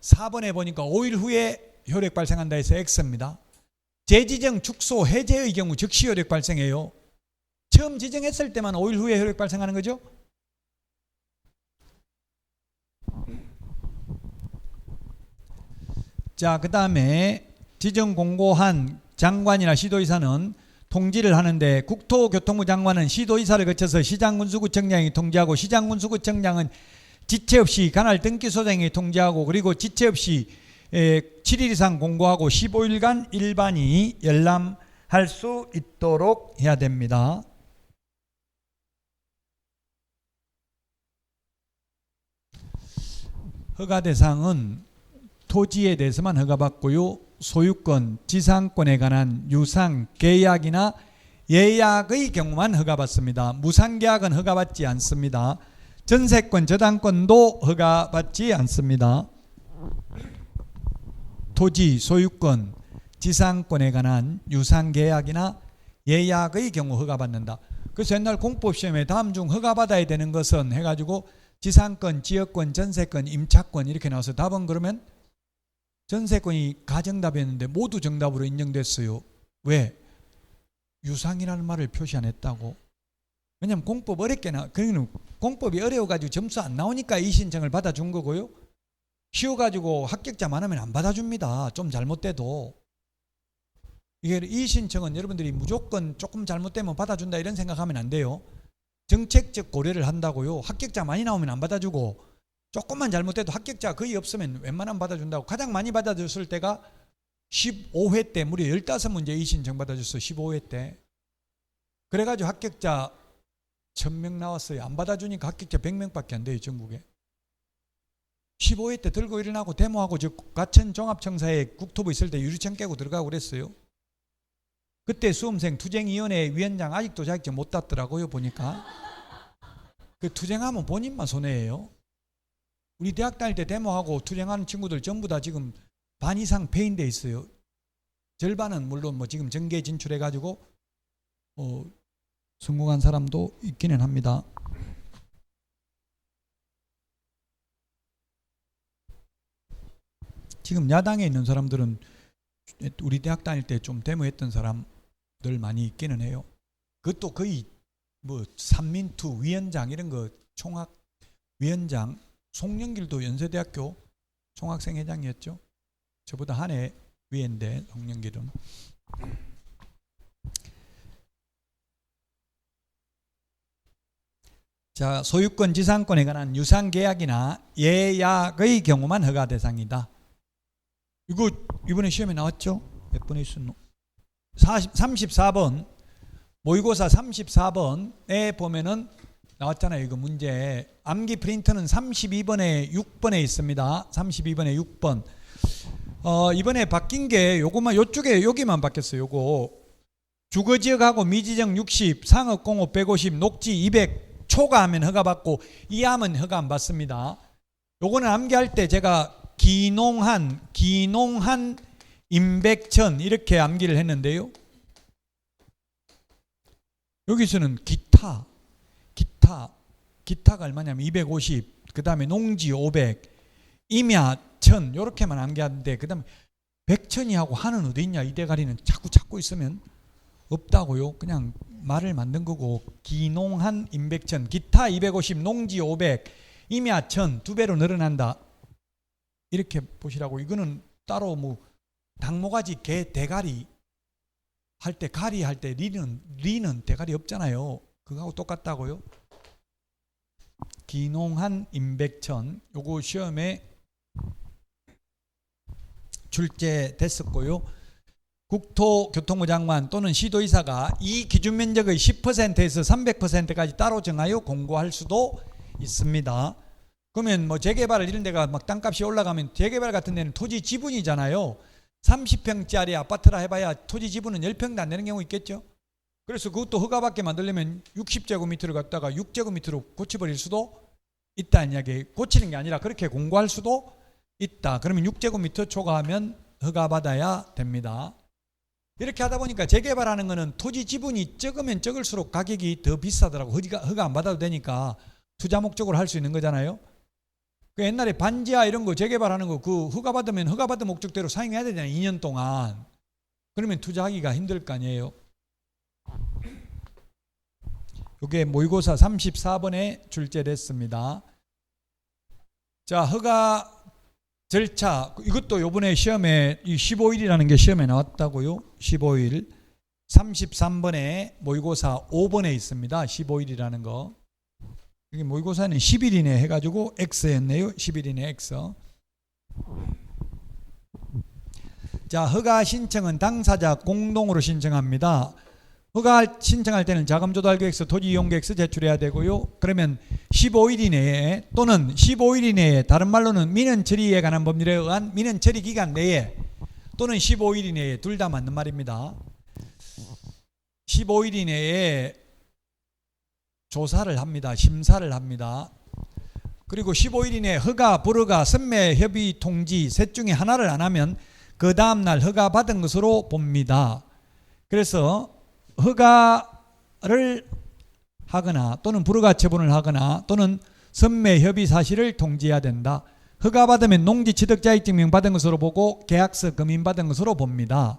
[SPEAKER 1] 4번에 보니까 5일 후에 효력 발생한다 해서 X입니다. 재지정, 축소, 해제의 경우 즉시 효력 발생해요. 처음 지정했을 때만 5일 후에 효력 발생하는 거죠. 자, 그 다음에 지정 공고한 장관이나 시도의사는 통지를 하는데 국토교통부 장관은 시도의사를 거쳐서 시장군수구청장이 통지하고 시장군수구청장은 지체 없이 관할 등기소장이 통지하고 그리고 지체 없이 7일 이상 공고하고 15일간 일반이 열람할 수 있도록 해야 됩니다. 허가 대상은 토지에 대해서만 허가받고요. 소유권, 지상권에 관한 유상, 계약이나 예약의 경우만 허가받습니다. 무상계약은 허가받지 않습니다. 전세권, 저당권도 허가받지 않습니다. 토지, 소유권, 지상권에 관한 유상계약이나 예약의 경우 허가받는다. 그래서 옛날 공법시험에 다음 중 허가받아야 되는 것은 해가지고 지상권, 지역권, 전세권, 임차권 이렇게 나와서 답은 그러면 전세권이 가정답이었는데 모두 정답으로 인정됐어요. 왜? 유상이라는 말을 표시 안 했다고. 왜냐하면 공법 어렵게 그러니까 공법이 어려워가지고 점수 안 나오니까 이 신청을 받아준 거고요. 쉬워가지고 합격자 많으면 안 받아줍니다. 좀 잘못돼도. 이게 이 신청은 여러분들이 무조건 조금 잘못되면 받아준다 이런 생각하면 안 돼요. 정책적 고려를 한다고요. 합격자 많이 나오면 안 받아주고 조금만 잘못돼도 합격자 거의 없으면 웬만하면 받아준다고. 가장 많이 받아줬을 때가 15회 때 무려 15문제 이 신청 받아줬어요. 15회 때. 그래가지고 합격자 1000명 나왔어요. 안 받아주니까 합격자 100명밖에 안 돼요. 전국에. 15회 때 들고 일어나고 데모하고 저 과천 종합청사에 국토부 있을 때 유리창 깨고 들어가고 그랬어요. 그때 수험생 투쟁위원회 위원장 아직도 자격증 못 땄더라고요. 보니까. 그 투쟁하면 본인만 손해예요. 우리 대학 다닐 때 데모하고 투쟁하는 친구들 전부 다 지금 반 이상 폐인돼 있어요. 절반은 물론 뭐 지금 정계 진출해가지고 성공한 사람도 있기는 합니다. 지금 야당에 있는 사람들은 우리 대학 다닐 때 좀 데모했던 사람들 많이 있기는 해요. 그것도 거의 뭐 삼민투 위원장 이런 거 총학 위원장, 송영길도 연세대학교 총학생 회장이었죠. 저보다 한 해 위인데 송영길은. 자, 소유권 지상권에 관한 유상계약이나 예약의 경우만 허가 대상이다. 이거 이번에 시험에 나왔죠? 몇 번에 있었노? 34번 모의고사 34번에 보면은 나왔잖아요. 이거 문제. 암기 프린터는 32번에 6번에 있습니다. 32번에 6번. 이번에 바뀐 게 요거만 요쪽에 여기만 바뀌었어요. 요거 주거지역하고 미지정 60, 상업공업 150, 녹지 200 초과하면 허가받고 이하면 허가 안 받습니다. 요거는 암기할 때 제가 기농한 임백천 이렇게 암기를 했는데요. 여기서는 기타가 얼마냐면 250, 그 다음에 농지 500, 임야 1000 이렇게만 암기하는데 그 다음에 백천이하고 한은 어디 있냐 이 대가리는 자꾸 찾고 있으면 없다고요. 그냥 말을 만든 거고 기농한 임백천 기타 250 농지 500 임야 1000 두 배로 늘어난다. 이렇게 보시라고. 이거는 따로 뭐 당모가지 개 대가리 할 때 가리 할 때 리는 대가리 없잖아요. 그거하고 똑같다고요. 기농한 임백천 요거 시험에 출제됐었고요. 국토교통부 장관 또는 시도의사가 이 기준 면적의 10%에서 300%까지 따로 정하여 공고할 수도 있습니다. 그러면 뭐 재개발 이런 데가 막 땅값이 올라가면 재개발 같은 데는 토지 지분이잖아요. 30평짜리 아파트라 해봐야 토지 지분은 10평도 안 되는 경우 있겠죠. 그래서 그것도 허가받게 만들려면 60제곱미터를 갖다가 6제곱미터로 고쳐버릴 수도 있다는 이야기. 고치는 게 아니라 그렇게 공고할 수도 있다. 그러면 6제곱미터 초과하면 허가받아야 됩니다. 이렇게 하다 보니까 재개발하는 거는 토지 지분이 적으면 적을수록 가격이 더 비싸더라고. 허가 안 받아도 되니까 투자 목적으로 할 수 있는 거잖아요. 그 옛날에 반지하 이런 거 재개발하는 거 그 허가받으면 허가받은 목적대로 사용해야 되잖아요. 2년 동안. 그러면 투자하기가 힘들 거 아니에요. 이게 모의고사 34번에 출제됐습니다. 자, 허가 절차 이것도 요번에 시험에 이 15일이라는 게 시험에 나왔다고요. 15일 33번에 모의고사 5번에 있습니다. 15일이라는 거. 여기 모의고사는 10일 이내 해가지고 X였네요. 10일 이내 X. 자, 허가 신청은 당사자 공동으로 신청합니다. 허가 신청할 때는 자금조달계획서, 토지이용계획서 제출해야 되고요. 그러면 15일 이내에 또는 15일 이내에 다른 말로는 민원 처리에 관한 법률에 의한 민원 처리 기간 내에 또는 15일 이내에 둘 다 맞는 말입니다. 15일 이내에 조사를 합니다. 심사를 합니다. 그리고 15일 이내에 허가, 불허가, 선매, 협의, 통지 셋 중에 하나를 안 하면 그 다음날 허가 받은 것으로 봅니다. 그래서 허가를 하거나 또는 불허가 처분을 하거나 또는 선매, 협의 사실을 통지해야 된다. 허가 받으면 농지 취득자격증명 받은 것으로 보고 계약서 검인 받은 것으로 봅니다.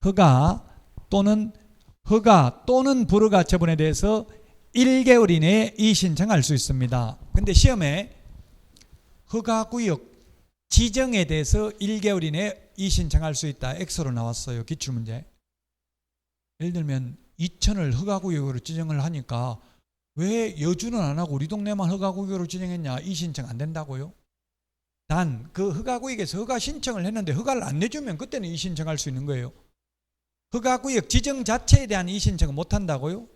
[SPEAKER 1] 허가 또는 불허가 처분에 대해서 1개월 이내에 이의신청할 수 있습니다. 근데 시험에 허가구역 지정에 대해서 1개월 이내에 이의신청할 수 있다. X로 나왔어요. 기출문제. 예를 들면 이천을 허가구역으로 지정을 하니까 왜 여주는 안 하고 우리 동네만 허가구역으로 지정했냐? 이의신청 안 된다고요? 단 그 허가구역에서 허가 신청을 했는데 허가를 안 내주면 그때는 이의신청할 수 있는 거예요. 허가구역 지정 자체에 대한 이의신청은 못한다고요?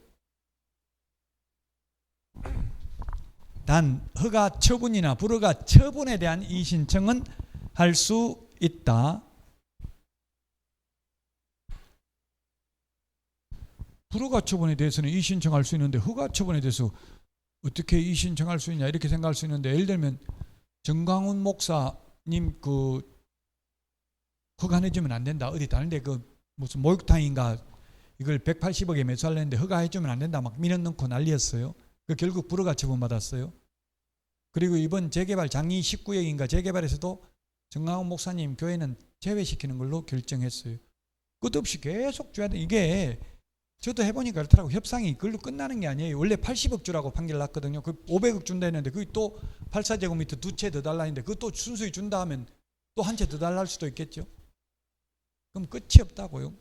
[SPEAKER 1] 단 허가 처분이나 불허가 처분에 대한 이의신청은 할 수 있다. 불허가 처분에 대해서는 이의신청할 수 있는데 허가 처분에 대해서 어떻게 이의신청할 수 있냐 이렇게 생각할 수 있는데, 예를 들면 정광훈 목사님 그 허가 내주면 안 된다. 어디 다른데 그 무슨 목욕탕인가 이걸 180억에 매수하려는데 허가해주면 안 된다 막 민원 넣고 난리였어요. 그 결국 불허가 처분받았어요. 그리고 이번 재개발 장리 19역인가 재개발에서도 정광훈 목사님 교회는 제외시키는 걸로 결정했어요. 끝없이 계속 줘야 돼. 이게 저도 해보니까 그렇더라고. 협상이 그걸로 끝나는 게 아니에요. 원래 80억 주라고 판결 났거든요. 그 500억 준다 했는데 그게 또 84제곱미터 2채 더 달라 했는데 그것도 순수히 준다 하면 또 한 채 더 달라 할 수도 있겠죠. 그럼 끝이 없다고요.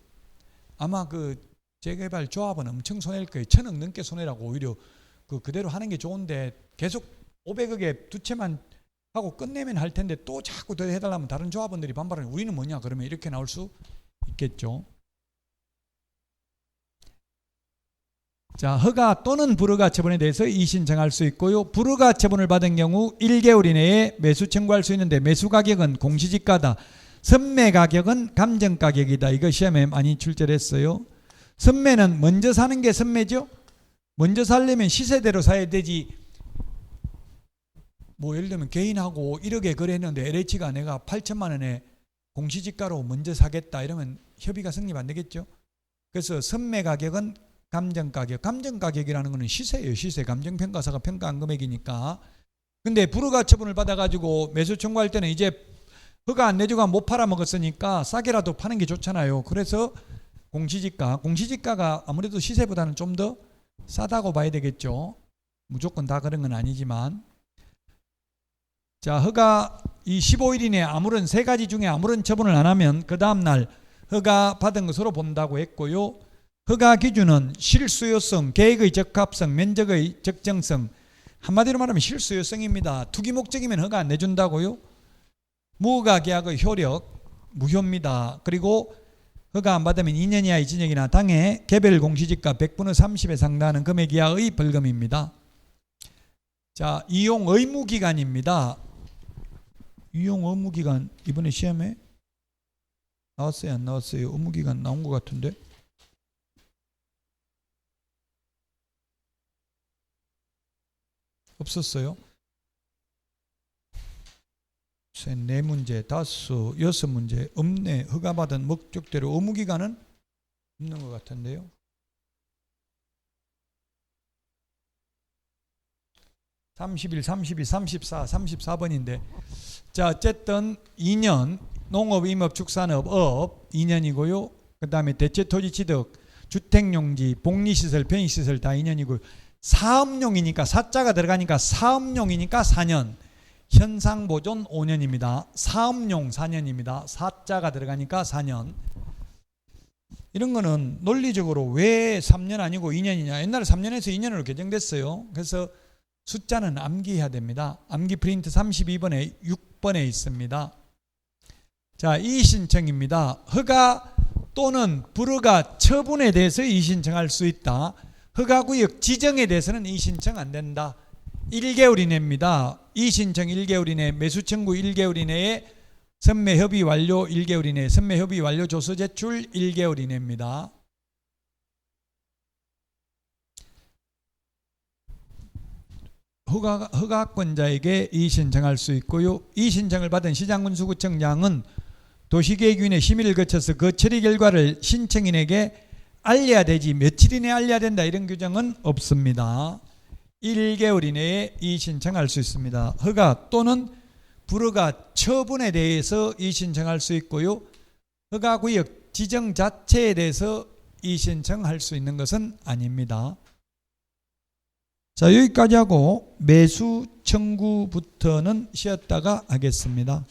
[SPEAKER 1] 아마 그 재개발 조합은 엄청 손해일 거예요. 1,000억 넘게 손해라고. 오히려 그대로 하는 게 좋은데 계속 500억에 2채만 하고 끝내면 할 텐데 또 자꾸 더 해달라면 다른 조합원들이 반발하면 우리는 뭐냐 그러면 이렇게 나올 수 있겠죠. 자, 허가 또는 불허가 처분에 대해서 이의신청할 수 있고요. 불허가 처분을 받은 경우 1개월 이내에 매수 청구할 수 있는데 매수 가격은 공시지가다. 선매 가격은 감정 가격이다. 이거 시험에 많이 출제됐어요. 선매는 먼저 사는 게 선매죠. 먼저 살려면 시세대로 사야 되지. 뭐 예를 들면 개인하고 1억에 거래했는데 LH가 내가 8천만 원에 공시지가로 먼저 사겠다 이러면 협의가 성립 안 되겠죠. 그래서 선매 가격은 감정가격, 감정가격이라는 것은 시세예요. 시세, 감정평가사가 평가한 금액이니까. 근데 불허가 처분을 받아가지고 매수 청구할 때는 이제 허가 안 내주고 못 팔아먹었으니까 싸게라도 파는 게 좋잖아요. 그래서 공시지가가 아무래도 시세보다는 좀 더 싸다고 봐야 되겠죠. 무조건 다 그런 건 아니지만. 자, 허가 이 15일 이내에 아무런 세 가지 중에 아무런 처분을 안 하면 그 다음날 허가 받은 것으로 본다고 했고요. 허가 기준은 실수요성, 계획의 적합성, 면적의 적정성. 한마디로 말하면 실수요성입니다. 투기 목적이면 허가 안 내준다고요. 무허가 계약의 효력, 무효입니다. 그리고 허가 안 받으면 2년 이하의 징역이나 당해 개별 공시지가 100분의 30에 상당하는 금액 이하의 벌금입니다. 자, 이용 의무 기간입니다. 이용 의무 기간 이번에 시험에 나왔어요, 안 나왔어요? 의무 기간 나온 것 같은데. 없었어요. 네 문제, 5, 6문제 없네. 허가받은 목적대로 의무기간은 없는 것 같은데요. (31, 32, 34, 34번인데) 자, 어쨌든 2년 농업, 임업, 축산업, 업 2년이고요. 그 다음에 대체토지취득, 주택용지, 복리시설, 편의시설 다 2년이고요. 사업용이니까 사자가 들어가니까 사업용이니까 4년, 현상보존 5년입니다. 사업용 4년입니다. 사자가 들어가니까 4년. 이런 거는 논리적으로 왜 3년 아니고 2년이냐. 옛날에 3년에서 2년으로 개정됐어요. 그래서 숫자는 암기해야 됩니다. 암기 프린트 32번에 6번에 있습니다. 자, 이의신청입니다. 허가 또는 불허가 처분에 대해서 이의신청할 수 있다. 허가구역 지정에 대해서는 이의신청 안 된다. 1개월 이내입니다. 이의신청 1개월 이내, 매수청구 1개월 이내에, 선매협의 완료 1개월 이내, 선매협의 완료 조서 제출 1개월 이내입니다. 허가권자에게 이의신청할 수 있고요. 이의신청을 받은 시장군수구청장은 도시계획위원회 심의를 거쳐서 그 처리 결과를 신청인에게 알려야 되지 며칠 이내에 알려야 된다 이런 규정은 없습니다. 1개월 이내에 이의신청할 수 있습니다. 허가 또는 불허가 처분에 대해서 이의신청할 수 있고요. 허가구역 지정 자체에 대해서 이의신청할 수 있는 것은 아닙니다. 자, 여기까지 하고 매수 청구부터는 쉬었다가 하겠습니다.